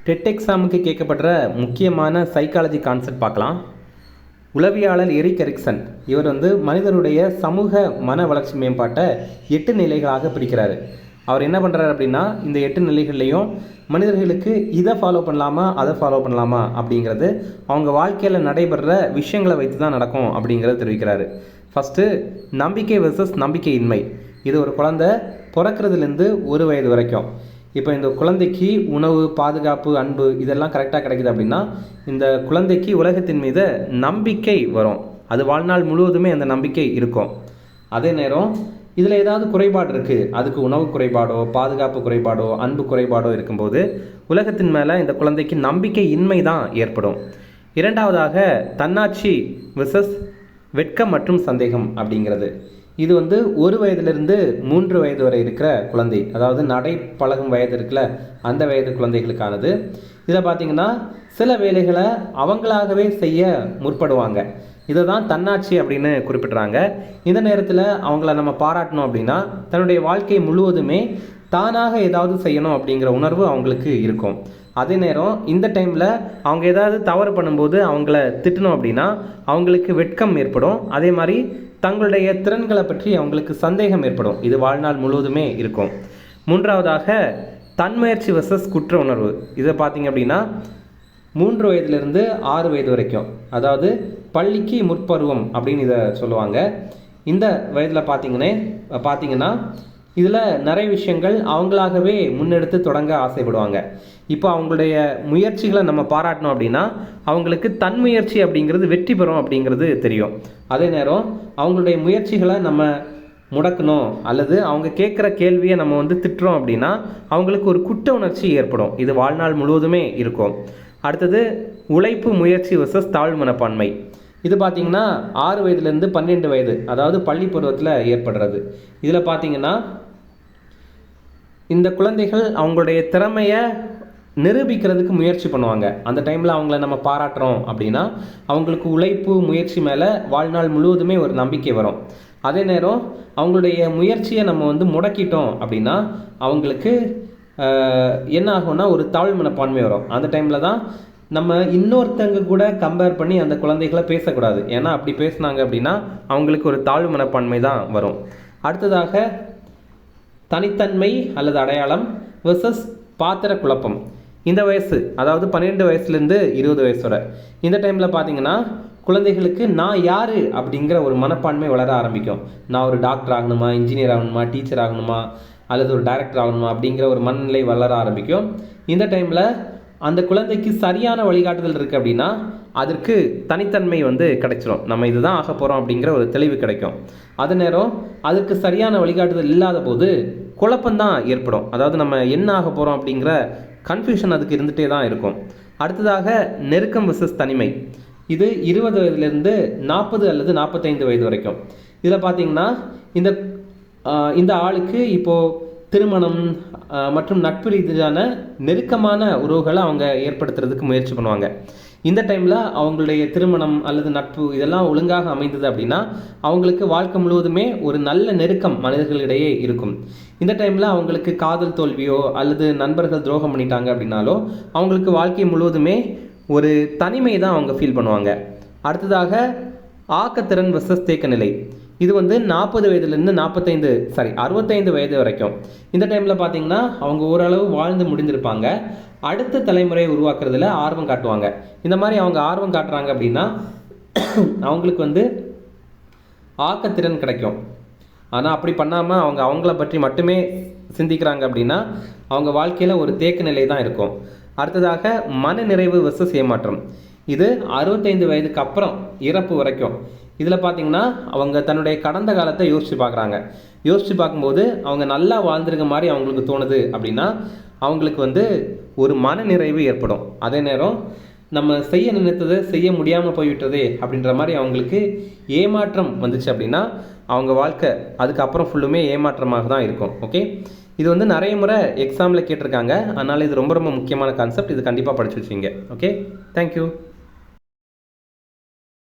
Dead எக்ஸாமுக்கு கேட்கப்படுற முக்கியமான psychology concept பார்க்கலாம். உளவியலாளர் எரிக் எரிக்சன் இவர் மனிதருடைய சமூக மன வளர்ச்சி மேம்பாட்டை 8 நிலைகளாக பிரிக்கிறாரு. அவர் என்ன பண்ணுறாரு அப்படின்னா, இந்த 8 நிலைகள்லையும் மனிதர்களுக்கு இதை ஃபாலோ பண்ணலாமா அதை ஃபாலோ பண்ணலாமா அப்படிங்கிறது அவங்க வாழ்க்கையில் நடைபெற விஷயங்களை வைத்து தான் நடக்கும் அப்படிங்கிறத தெரிவிக்கிறாரு. ஃபஸ்ட்டு நம்பிக்கை வெர்சஸ் நம்பிக்கையின்மை. இது ஒரு குழந்தை பிறக்கிறதுலேருந்து 1 வயது வரைக்கும். இப்போ இந்த குழந்தைக்கு உணவு, பாதுகாப்பு, அன்பு இதெல்லாம் கரெக்டாக கிடைக்குது அப்படின்னா இந்த குழந்தைக்கு உலகத்தின் மீது நம்பிக்கை வரும். அது வாழ்நாள் முழுவதுமே அந்த நம்பிக்கை இருக்கும். அதே நேரம் இதில் ஏதாவது குறைபாடு இருக்குது, அதுக்கு உணவு குறைபாடோ, பாதுகாப்பு குறைபாடோ, அன்பு குறைபாடோ இருக்கும்போது உலகத்தின் மேலே இந்த குழந்தைக்கு நம்பிக்கை இன்மை தான் ஏற்படும். இரண்டாவதாக தன்னாட்சி வெர்சஸ் வெட்கம் மற்றும் சந்தேகம் அப்படிங்கிறது. இது 1 வயதிலிருந்து 3 வயது வரை இருக்கிற குழந்தை, அதாவது நடை பழகும் வயது இருக்குல்ல, அந்த வயது குழந்தைகளுக்கானது. இதில் பார்த்திங்கன்னா சில வேலைகளை அவங்களாகவே செய்ய முற்படுவாங்க. இதை தான் தன்னாட்சி அப்படின்னு குறிப்பிட்றாங்க. இந்த நேரத்தில் அவங்கள நம்ம பாராட்டணும் அப்படின்னா தன்னுடைய வாழ்க்கை முழுவதுமே தானாக ஏதாவது செய்யணும் அப்படிங்கிற உணர்வு அவங்களுக்கு இருக்கும். அதே நேரம் இந்த டைமில் அவங்க ஏதாவது தவறு பண்ணும்போது அவங்கள திட்டணும் அப்படின்னா அவங்களுக்கு வெட்கம் ஏற்படும். அதே மாதிரி தங்களுடைய திறன்களை பற்றி அவங்களுக்கு சந்தேகம் ஏற்படும். இது வாழ்நாள் முழுவதுமே இருக்கும். மூன்றாவதாக தன்முயற்சி வெர்சஸ் குற்ற உணர்வு. இதை பார்த்திங்க அப்படின்னா 3 வயதிலிருந்து 6 வயது வரைக்கும், அதாவது பள்ளிக்கு முற்பருவம் அப்படின்னு இதை சொல்லுவாங்க. இந்த வயதில் பார்த்திங்கன்னா இதில் நிறைய விஷயங்கள் அவங்களாகவே முன்னெடுத்து தொடங்க ஆசைப்படுவாங்க. இப்போ அவங்களுடைய முயற்சிகளை நம்ம பாராட்டணும் அப்படின்னா அவங்களுக்கு தன்முயற்சி அப்படிங்கிறது வெற்றி பெறும் அப்படிங்கிறது தெரியும். அதே நேரம் அவங்களுடைய முயற்சிகளை நம்ம முடக்கணும் அல்லது அவங்க கேட்குற கேள்வியை நம்ம திட்டுறோம் அப்படின்னா அவங்களுக்கு ஒரு குற்ற உணர்ச்சி ஏற்படும். இது வாழ்நாள் முழுவதுமே இருக்கும். அடுத்தது உழைப்பு முயற்சி வெர்சஸ் தாழ்வு மனப்பான்மை. இது பார்த்திங்கன்னா 6 வயதுலேருந்து 12 வயது, அதாவது பள்ளி பருவத்தில் ஏற்படுறது. இதில் பார்த்திங்கன்னா இந்த குழந்தைகள் அவங்களுடைய திறமையை நிரூபிக்கிறதுக்கு முயற்சி பண்ணுவாங்க. அந்த டைமில் அவங்கள நம்ம பாராட்டுறோம் அப்படின்னா அவங்களுக்கு உழைப்பு முயற்சி மேலே வாழ்நாள் முழுவதுமே ஒரு நம்பிக்கை வரும். அதே நேரம் அவங்களுடைய முயற்சியை நம்ம முடக்கிட்டோம் அப்படின்னா அவங்களுக்கு என்ன ஆகும்னா ஒரு தாழ்வு மனப்பான்மை வரும். அந்த டைமில் தான் நம்ம இன்னொருத்தங்க கூட கம்பேர் பண்ணி அந்த குழந்தைகளை பேசக்கூடாது. ஏன்னா அப்படி பேசுனாங்க அப்படின்னா அவங்களுக்கு ஒரு தாழ்வு மனப்பான்மை தான் வரும். அடுத்ததாக தனித்தன்மை அல்லது அடையாளம் வெர்சஸ் பாத்திர குழப்பம். இந்த வயசு, அதாவது 12 வயசுலேருந்து 20 வயசு வரை, இந்த டைமில் பார்த்திங்கன்னா குழந்தைகளுக்கு நான் யார் அப்படிங்கிற ஒரு மனப்பான்மை வளர ஆரம்பிக்கும். நான் ஒரு டாக்டர் ஆகணுமா, இன்ஜினியர் ஆகணுமா, டீச்சர் ஆகணுமா, அல்லது ஒரு டைரக்டர் ஆகணுமா அப்படிங்கிற ஒரு மனநிலை வளர ஆரம்பிக்கும். இந்த டைமில் அந்த குழந்தைக்கு சரியான வழிகாட்டுதல் இருக்குது அப்படின்னா அதற்கு தனித்தன்மை கிடைச்சிரும். நம்ம இதுதான் ஆக போகிறோம் அப்படிங்கிற ஒரு தெளிவு கிடைக்கும். அதே நேரம் அதுக்கு சரியான வழிகாட்டுதல் இல்லாத போது குழப்பம்தான் ஏற்படும். அதாவது நம்ம என்ன ஆக போகிறோம் அப்படிங்கிற கன்ஃபியூஷன் அதுக்கு இருந்துகிட்டே தான் இருக்கும். அடுத்ததாக நெருக்கம் வெர்சஸ் தனிமை. இது 20 வயதுலேருந்து 40 அல்லது 45 வயது வரைக்கும். இதில் பார்த்திங்கன்னா இந்த ஆளுக்கு இப்போது திருமணம் மற்றும் நட்பு ரீதியான நெருக்கமான உறவுகளை அவங்க ஏற்படுத்துறதுக்கு முயற்சி பண்ணுவாங்க. இந்த டைமில் அவங்களுடைய திருமணம் அல்லது நட்பு இதெல்லாம் ஒழுங்காக அமைந்தது அப்படின்னா அவங்களுக்கு வாழ்க்கை முழுவதுமே ஒரு நல்ல நெருக்கம் மனிதர்களிடையே இருக்கும். இந்த டைமில் அவங்களுக்கு காதல் தோல்வியோ அல்லது நண்பர்கள் துரோகம் பண்ணிட்டாங்க அப்படின்னாலோ அவங்களுக்கு வாழ்க்கை முழுவதுமே ஒரு தனிமை தான் அவங்க ஃபீல் பண்ணுவாங்க. அடுத்ததாக ஆக்கத்திறன் வெர்சஸ் தேக்க நிலை. இது 40 வயதுலேருந்து 65 வயது வரைக்கும். இந்த டைமில் பார்த்திங்கன்னா அவங்க ஓரளவு வாழ்ந்து முடிந்திருப்பாங்க. அடுத்த தலைமுறையை உருவாக்குறதுல ஆர்வம் காட்டுவாங்க. இந்த மாதிரி அவங்க ஆர்வம் காட்டுறாங்க அப்படின்னா அவங்களுக்கு ஆக்கத்திறன் கிடைக்கும். ஆனால் அப்படி பண்ணாமல் அவங்கள பற்றி மட்டுமே சிந்திக்கிறாங்க அப்படின்னா அவங்க வாழ்க்கையில் ஒரு தேக்க நிலை தான் இருக்கும். அடுத்ததாக மன நிறைவு வெர்சஸ் ஏமாற்றம். இது 65 வயதுக்கு அப்புறம் இறப்பு வரைக்கும். இதில் பார்த்திங்கன்னா அவங்க தன்னுடைய கடந்த காலத்தை யோசித்து பார்க்கும்போது அவங்க நல்லா வாழ்ந்துருக்க மாதிரி அவங்களுக்கு தோணுது அப்படின்னா அவங்களுக்கு ஒரு மன நிறைவு ஏற்படும். அதே நேரம் நம்ம செய்ய நினைத்ததை செய்ய முடியாமல் போய்விட்டதே அப்படின்ற மாதிரி அவங்களுக்கு ஏமாற்றம் வந்துச்சு அப்படின்னா அவங்க வாழ்க்கை அதுக்கப்புறம் ஃபுல்லுமே ஏமாற்றமாக தான் இருக்கும். ஓகே, இது நிறைய முறை எக்ஸாமில் கேட்டிருக்காங்க. அதனால் இது ரொம்ப ரொம்ப முக்கியமான கான்செப்ட். இது கண்டிப்பாக படித்து வச்சுங்க. Okay, thank you.